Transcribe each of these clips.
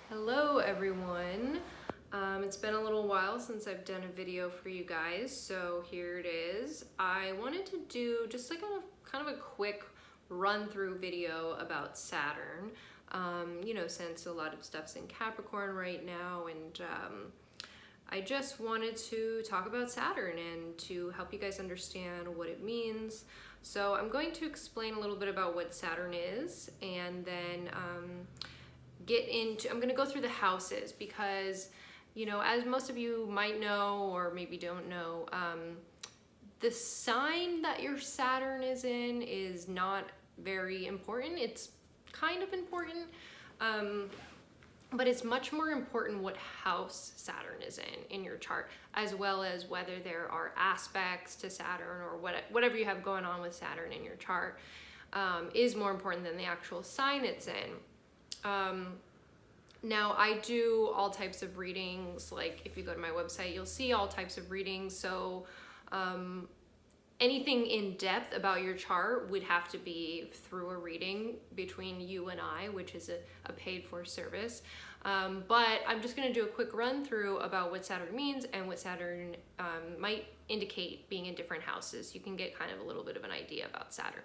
Hello everyone. It's been a little while since I've done a video for you guys, so here it is. I wanted to do just like kind of a quick run through video about Saturn. Since a lot of stuff's in Capricorn right now, and I just wanted to talk about Saturn and to help you guys understand what it means. So I'm going to explain a little bit about what Saturn is, and then I'm going to go through the houses because, as most of you might know or maybe don't know, the sign that your Saturn is in is not very important. It's kind of important, but it's much more important what house Saturn is in your chart, as well as whether there are aspects to Saturn or whatever you have going on with Saturn in your chart is more important than the actual sign it's in. Now I do all types of readings, like if you go to my website, you'll see all types of readings. So anything in depth about your chart would have to be through a reading between you and I, which is a paid for service. But I'm just gonna do a quick run through about what Saturn means and what Saturn might indicate being in different houses. You can get kind of a little bit of an idea about Saturn.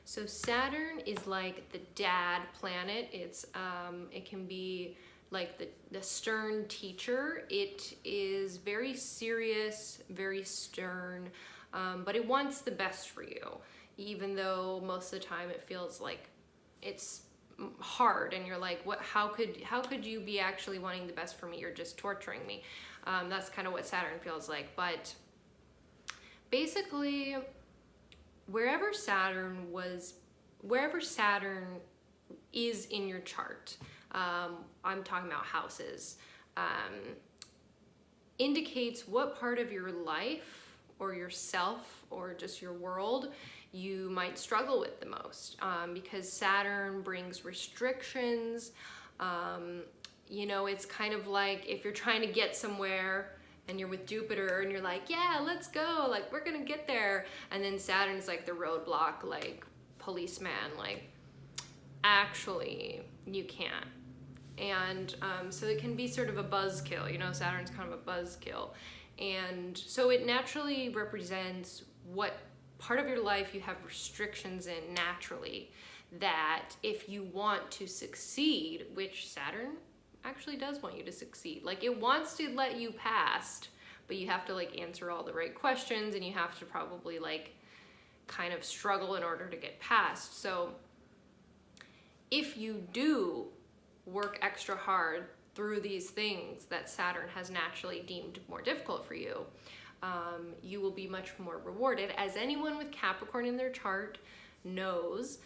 So Saturn is like the dad planet. It can be like the stern teacher. It is very serious, very stern, but it wants the best for you, even though most of the time it feels like it's hard and you're like, how could you be actually wanting the best for me? You're just torturing me. That's kind of what Saturn feels like. But basically, wherever Saturn is in your chart, I'm talking about houses, indicates what part of your life or yourself or just your world you might struggle with the most, because Saturn brings restrictions. It's kind of like if you're trying to get somewhere and you're with Jupiter and you're like, yeah, let's go, like we're gonna get there, and then Saturn's like the roadblock, like policeman, like actually you can't. And so it can be sort of a buzzkill, Saturn's kind of a buzzkill. And so it naturally represents what part of your life you have restrictions in naturally, that if you want to succeed, which Saturn actually does want you to succeed. Like it wants to let you past, but you have to like answer all the right questions and you have to probably like kind of struggle in order to get past. So if you do work extra hard through these things that Saturn has naturally deemed more difficult for you, you will be much more rewarded. As anyone with Capricorn in their chart knows,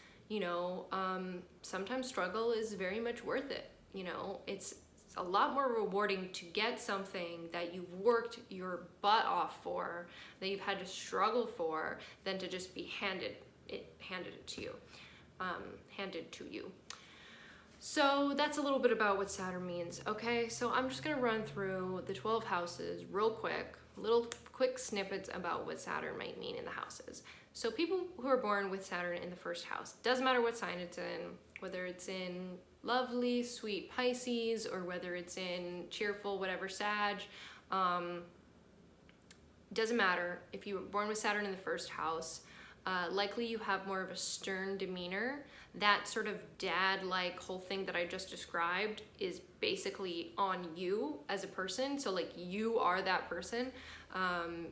sometimes struggle is very much worth it. It's a lot more rewarding to get something that you've worked your butt off for, that you've had to struggle for, than to just be handed to you. So that's a little bit about what Saturn means. Okay, so I'm just gonna run through the 12 houses real quick, little quick snippets about what Saturn might mean in the houses. So people who are born with Saturn in the first house, doesn't matter what sign it's in, whether it's in lovely, sweet Pisces, or whether it's in cheerful, whatever, Sag, doesn't matter. If you were born with Saturn in the first house, likely you have more of a stern demeanor. That sort of dad-like whole thing that I just described is basically on you as a person. So like you are that person.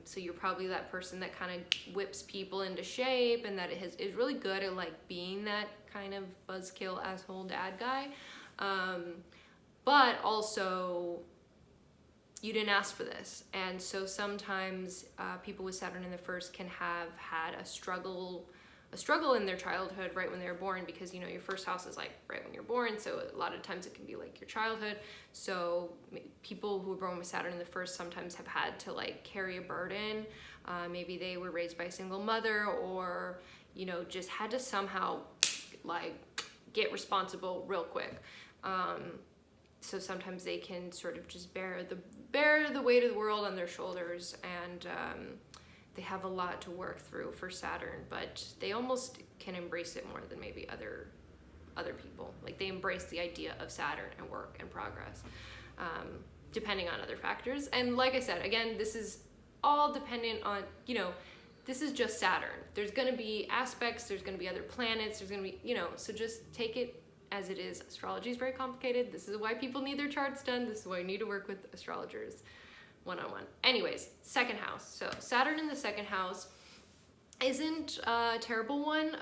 So you're probably that person that kind of whips people into shape, and that is really good at like being that kind of buzzkill asshole dad guy. But also you didn't ask for this. And so sometimes people with Saturn in the first can have had a struggle in their childhood right when they were born, because your first house is like right when you're born, so a lot of times it can be like your childhood. So people who are born with Saturn in the first sometimes have had to like carry a burden. Maybe they were raised by a single mother, or just had to somehow like get responsible real quick. So sometimes they can sort of just bear the weight of the world on their shoulders, and they have a lot to work through for Saturn, but they almost can embrace it more than maybe other other people. Like they embrace the idea of Saturn and work and progress, depending on other factors. And like I said, again, this is all dependent on, you know, this is just Saturn. There's going to be aspects, there's going to be other planets, there's going to be, you know, so just take it as it is. Astrology is very complicated. This is why people need their charts done. This is why you need to work with astrologers one-on-one. Anyways, second house. So Saturn in the second house isn't a terrible one.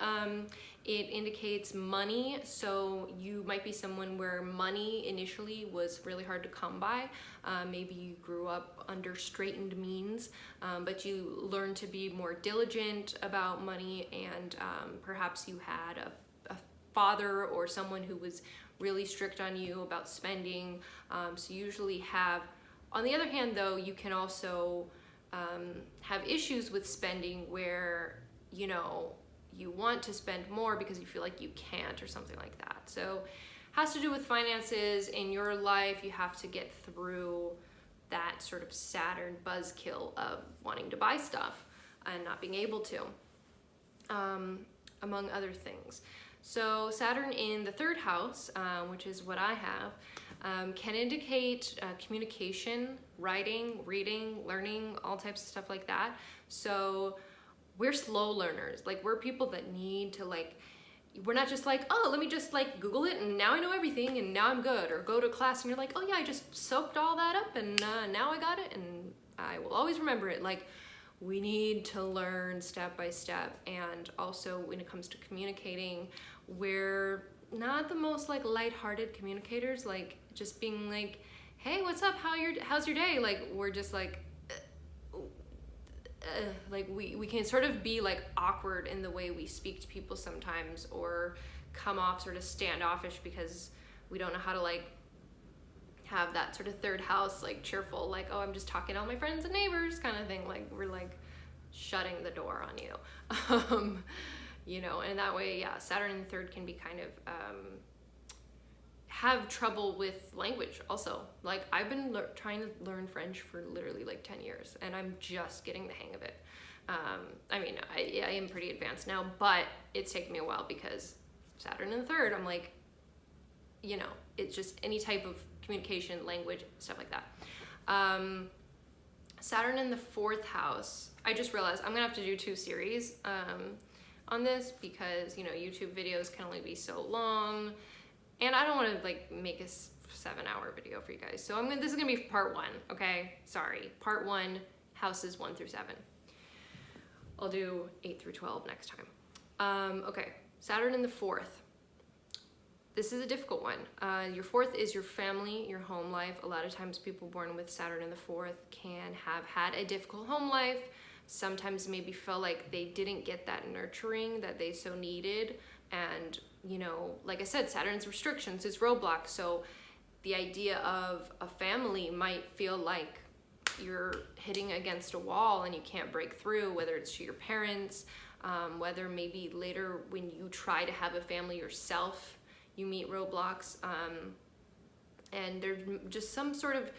It indicates money, so you might be someone where money initially was really hard to come by. Maybe you grew up under straitened means, but you learned to be more diligent about money, and perhaps you had a father or someone who was really strict on you about spending. So you usually have, on the other hand though, you can also have issues with spending where, you know, you want to spend more because you feel like you can't or something like that. So has to do with finances in your life. You have to get through that sort of Saturn buzzkill of wanting to buy stuff and not being able to, among other things. So Saturn in the third house, which is what I have, can indicate communication, writing, reading, learning, all types of stuff like that. So we're slow learners. Like we're people that need to like, we're not just like, oh, let me just like Google it and now I know everything and now I'm good. Or go to class and you're like, oh yeah, I just soaked all that up and now I got it and I will always remember it. Like we need to learn step by step. And also when it comes to communicating, we're not the most like lighthearted communicators, like just being like, hey, what's up? How's your day? Like we're just like we can sort of be like awkward in the way we speak to people sometimes, or come off sort of standoffish because we don't know how to like have that sort of third house like cheerful, like, oh, I'm just talking to all my friends and neighbors kind of thing. Like we're like shutting the door on you. You know, and that way, yeah, Saturn in the third can be kind of have trouble with language also. Like I've been trying to learn French for literally like 10 years and I'm just getting the hang of it. I mean, I am pretty advanced now, but it's taken me a while because Saturn in the third, I'm like, you know, it's just any type of communication, language, stuff like that. Saturn in the fourth house, I just realized I'm gonna have to do 2 series on this because, you know, YouTube videos can only be so long. And I don't want to like make a 7-hour video for you guys. So this is gonna be part 1, okay? Sorry, part 1, houses 1 through 7. I'll do 8 through 12 next time. Okay, Saturn in the fourth. This is a difficult one. Your fourth is your family, your home life. A lot of times people born with Saturn in the fourth can have had a difficult home life. Sometimes maybe feel like they didn't get that nurturing that they so needed. And, you know, like I said, Saturn's restrictions, it's roadblocks. So the idea of a family might feel like you're hitting against a wall and you can't break through, whether it's to your parents, whether maybe later when you try to have a family yourself, you meet roadblocks. And there's just some sort of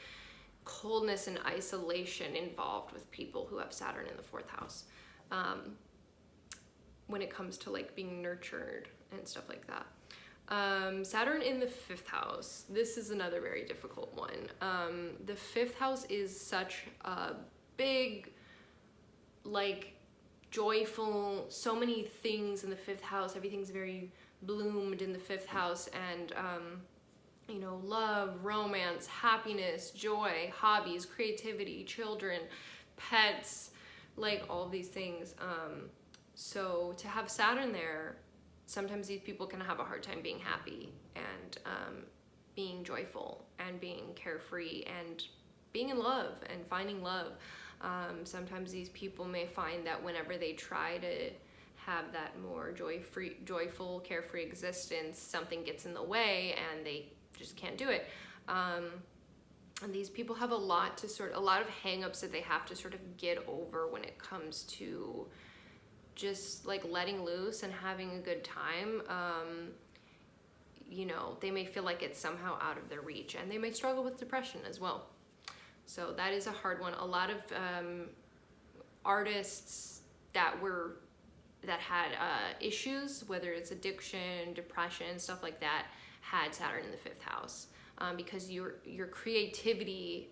coldness and isolation involved with people who have Saturn in the fourth house. When it comes to like being nurtured and stuff like that. Saturn in the fifth house. This is another very difficult one. The fifth house is such a big, like, joyful, so many things in the fifth house. Everything's very bloomed in the fifth house, and you know, love, romance, happiness, joy, hobbies, creativity, children, pets, like all these things. So to have Saturn there, sometimes these people can have a hard time being happy and being joyful and being carefree and being in love and finding love. Sometimes these people may find that whenever they try to have that more joyful, carefree existence, something gets in the way and they just can't do it. And these people have a lot of hang-ups that they have to sort of get over when it comes to just like letting loose and having a good time. You know, they may feel like it's somehow out of their reach, and they may struggle with depression as well. So that is a hard one. A lot of artists that were that had issues, whether it's addiction, depression, stuff like that, had Saturn in the 5th house, because your creativity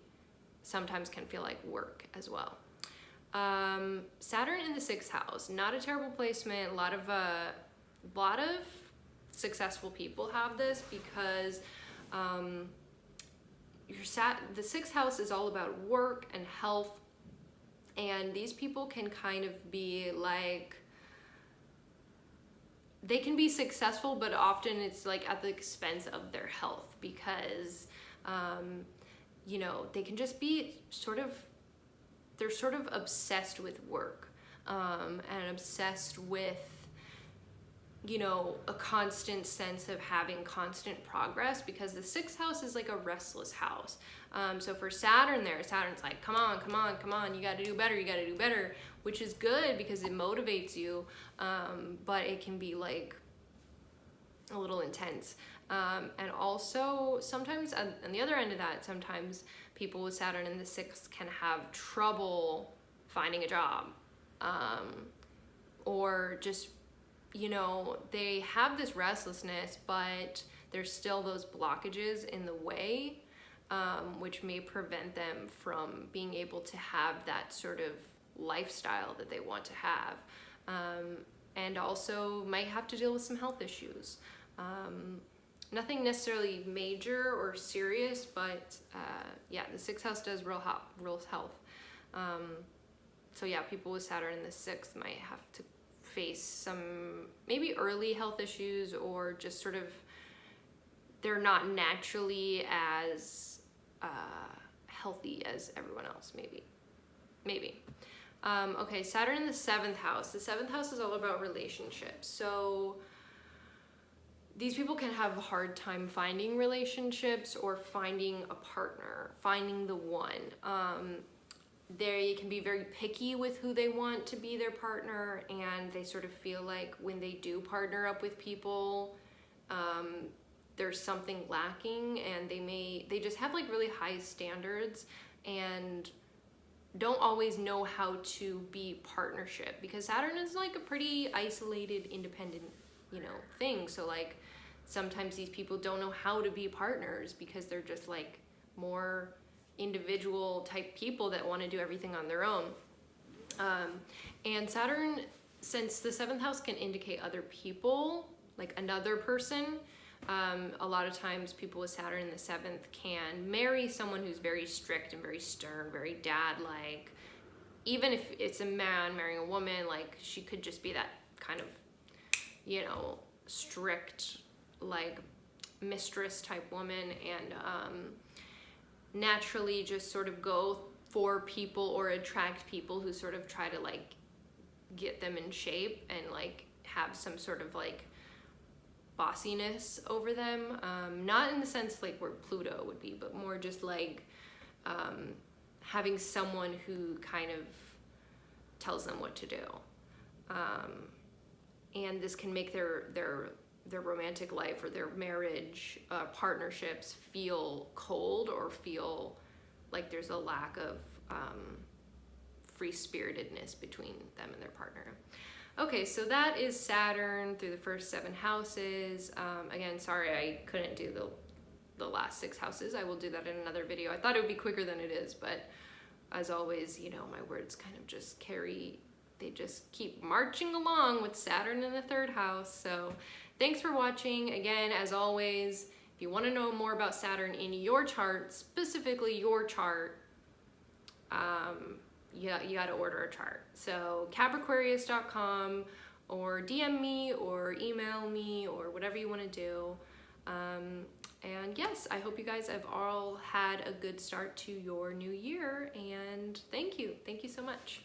sometimes can feel like work as well. Saturn in the 6th house, not a terrible placement. A lot of successful people have this because the 6th house is all about work and health, and these people can kind of be like, they can be successful, but often it's like at the expense of their health, because you know, they can just be they're sort of obsessed with work, and obsessed with, you know, a constant sense of having constant progress, because the 6th house is like a restless house. So for Saturn there, Saturn's like, come on, come on, come on, you got to do better, you got to do better, which is good because it motivates you, but it can be like a little intense. And also sometimes on the other end of that, sometimes people with Saturn in the 6th can have trouble finding a job, or just, you know, they have this restlessness, but there's still those blockages in the way, which may prevent them from being able to have that sort of lifestyle that they want to have, and also might have to deal with some health issues. Nothing necessarily major or serious, but yeah, the 6th house does rule health. So yeah, people with Saturn in the 6th might have to face some maybe early health issues, or just sort of they're not naturally as healthy as everyone else, maybe. Okay, Saturn in the 7th house. The 7th house is all about relationships. So these people can have a hard time finding relationships or finding a partner, finding the one. They can be very picky with who they want to be their partner, and they sort of feel like when they do partner up with people, there's something lacking, and they just have like really high standards and don't always know how to be partnership, because Saturn is like a pretty isolated, independent, you know, thing. So like sometimes these people don't know how to be partners because they're just like more individual type people that want to do everything on their own. And Saturn, since the 7th house can indicate other people, like another person, a lot of times people with Saturn in the 7th can marry someone who's very strict and very stern, very dad-like. Even if it's a man marrying a woman, like she could just be that kind of, you know, strict, like mistress type woman, and naturally just sort of go for people or attract people who sort of try to like get them in shape and like have some sort of like bossiness over them, not in the sense like where Pluto would be, but more just like having someone who kind of tells them what to do, and this can make their romantic life or their marriage partnerships feel cold, or feel like there's a lack of free-spiritedness between them and their partner. Okay, so that is Saturn through the first 7 houses. Again, sorry I couldn't do the last 6 houses. I will do that in another video. I thought it would be quicker than it is, but as always, you know, my words kind of just they just keep marching along with Saturn in the 3rd house. So thanks for watching. Again, as always, if you want to know more about Saturn in your chart, specifically your chart, you got to order a chart. So Capriquarius.com, or DM me or email me or whatever you want to do. And yes, I hope you guys have all had a good start to your new year, and thank you so much.